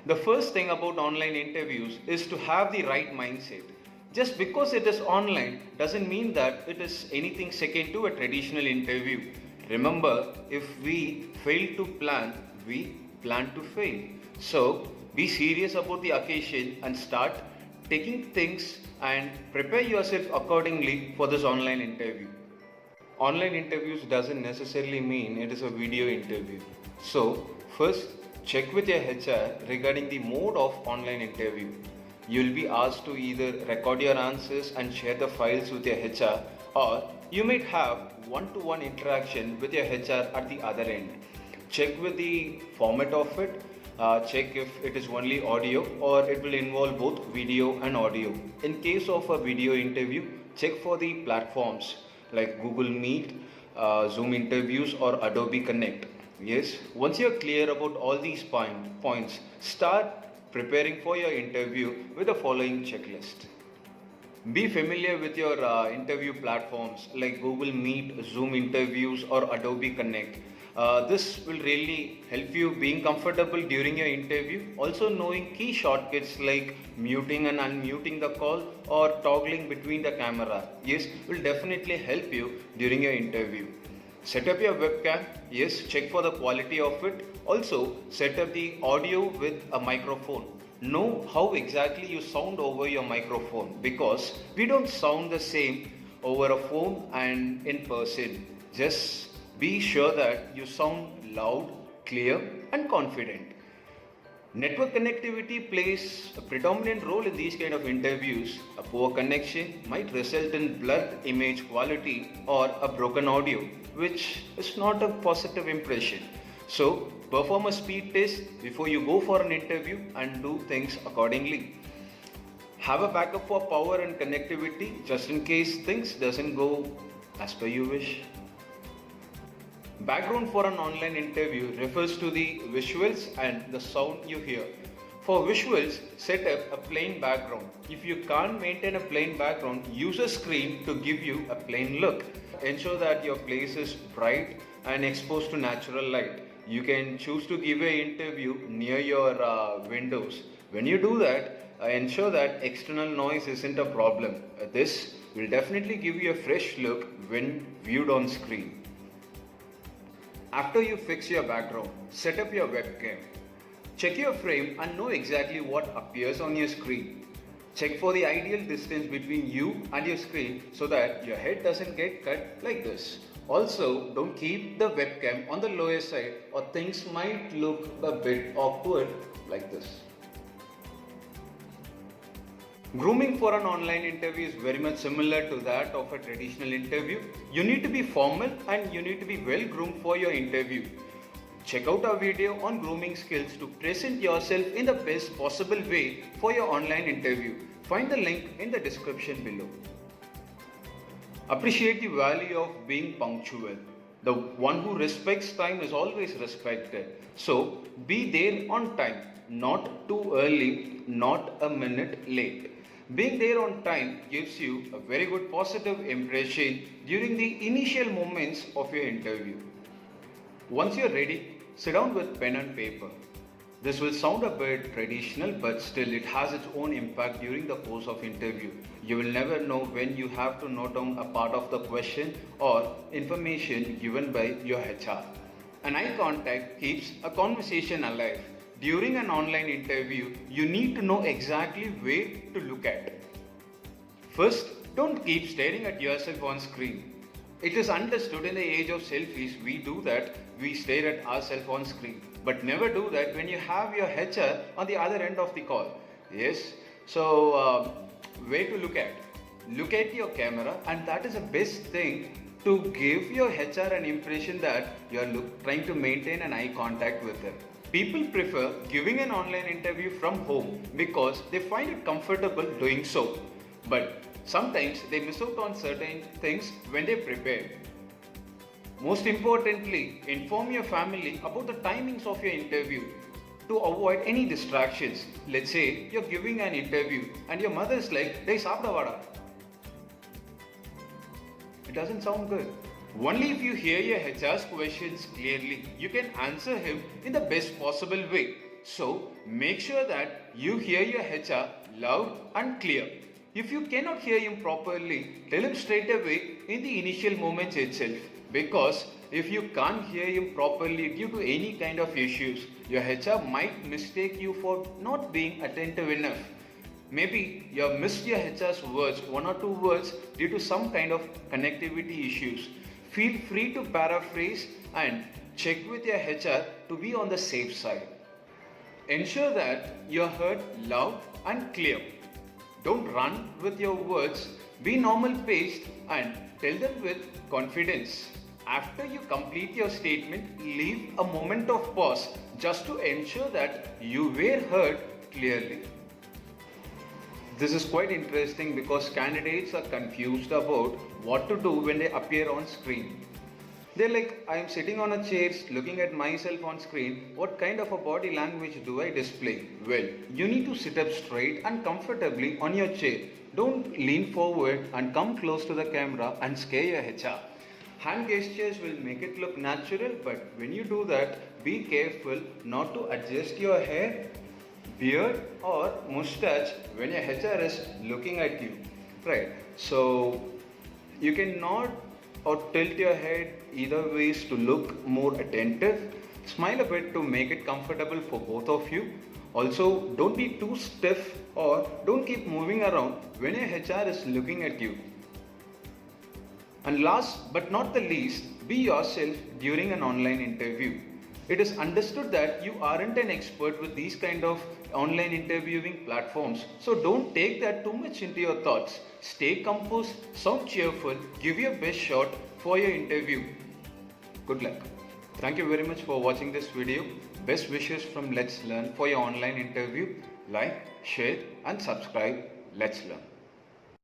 The first thing about online interviews is to have the right mindset. Just because it is online doesn't mean that it is anything second to a traditional interview. Remember, if we fail to plan, we plan to fail. So, be serious about the occasion and start taking things and prepare yourself accordingly for this online interview. Online interviews doesn't necessarily mean it is a video interview. So, first check with your HR regarding the mode of online interview. You'll be asked to either record your answers and share the files with your HR, or you might have one-to-one interaction with your HR at the other end. Check with the format of it. Check if it is only audio or it will involve both video and audio. In case of a video interview, check for the platforms like Google Meet, Zoom interviews, or Adobe Connect. Yes, once you're clear about all these points, start preparing for your interview with the following checklist. Be familiar with your interview platforms like Google Meet, Zoom interviews, or Adobe Connect. This will really help you being comfortable during your interview. Also, knowing key shortcuts like muting and unmuting the call or toggling between the camera, yes, will definitely help you during your interview. Set up your webcam, yes, check for the quality of it. Also, set up the audio with a microphone. Know how exactly you sound over your microphone, because we don't sound the same over a phone and in person. Just be sure that you sound loud, clear, and confident. Network connectivity plays a predominant role in these kind of interviews. A poor connection might result in blurred image quality or a broken audio, which is not a positive impression. So, perform a speed test before you go for an interview and do things accordingly. Have a backup for power and connectivity just in case things doesn't go as per you wish. Background for an online interview refers to the visuals and the sound you hear. For visuals, set up a plain background. If you can't maintain a plain background, use a screen to give you a plain look. Ensure that your place is bright and exposed to natural light. You can choose to give an interview near your windows. When you do that, ensure that external noise isn't a problem. This will definitely give you a fresh look when viewed on screen. After you fix your background, set up your webcam. Check your frame and know exactly what appears on your screen. Check for the ideal distance between you and your screen so that your head doesn't get cut like this. Also, don't keep the webcam on the lower side or things might look a bit awkward like this. Grooming for an online interview is very much similar to that of a traditional interview. You need to be formal and you need to be well groomed for your interview. Check out our video on grooming skills to present yourself in the best possible way for your online interview. Find the link in the description below. Appreciate the value of being punctual. The one who respects time is always respected. So be there on time, not too early, not a minute late. Being there on time gives you a very good positive impression during the initial moments of your interview. Once you're ready, sit down with pen and paper. This will sound a bit traditional, but still it has its own impact during the course of interview. You will never know when you have to note down a part of the question or information given by your HR. An eye contact keeps a conversation alive. During an online interview, you need to know exactly where to look at. First, don't keep staring at yourself on screen. It is understood in the age of selfies, we do that, we stare at ourselves on screen. But never do that when you have your HR on the other end of the call. Yes, so where to look at? Look at your camera, and that is the best thing to give your HR an impression that you are trying to maintain an eye contact with them. People prefer giving an online interview from home because they find it comfortable doing so. But sometimes they miss out on certain things when they prepare. Most importantly, inform your family about the timings of your interview to avoid any distractions. Let's say you're giving an interview and your mother is like, "Hey, saapda vada." It doesn't sound good. Only if you hear your HR's questions clearly, you can answer him in the best possible way. So make sure that you hear your HR loud and clear. If you cannot hear him properly, tell him straight away in the initial moments itself. Because if you can't hear him properly due to any kind of issues, your HR might mistake you for not being attentive enough. Maybe you have missed your HR's words, one or two words due to some kind of connectivity issues. Feel free to paraphrase and check with your HR to be on the safe side. Ensure that you are heard loud and clear. Don't run with your words, be normal paced and tell them with confidence. After you complete your statement, leave a moment of pause just to ensure that you were heard clearly. This is quite interesting because candidates are confused about what to do when they appear on screen. They're like, I am sitting on a chair looking at myself on screen. What kind of a body language do I display? Well, you need to sit up straight and comfortably on your chair. Don't lean forward and come close to the camera and scare your HR. Hand gestures will make it look natural, but when you do that, be careful not to adjust your hair, beard or mustache when your HR is looking at you. Right. So you can nod or tilt your head either ways to look more attentive. Smile a bit to make it comfortable for both of you. Also, don't be too stiff or don't keep moving around when your HR is looking at you. And last but not the least, be yourself during an online interview. It is understood that you aren't an expert with these kind of online interviewing platforms, so don't take that too much into your thoughts. Stay composed, sound cheerful, give your best shot for your interview. Good luck. Thank you very much for watching this video. Best wishes from Let's Learn for your online interview. Like, share and subscribe. Let's Learn.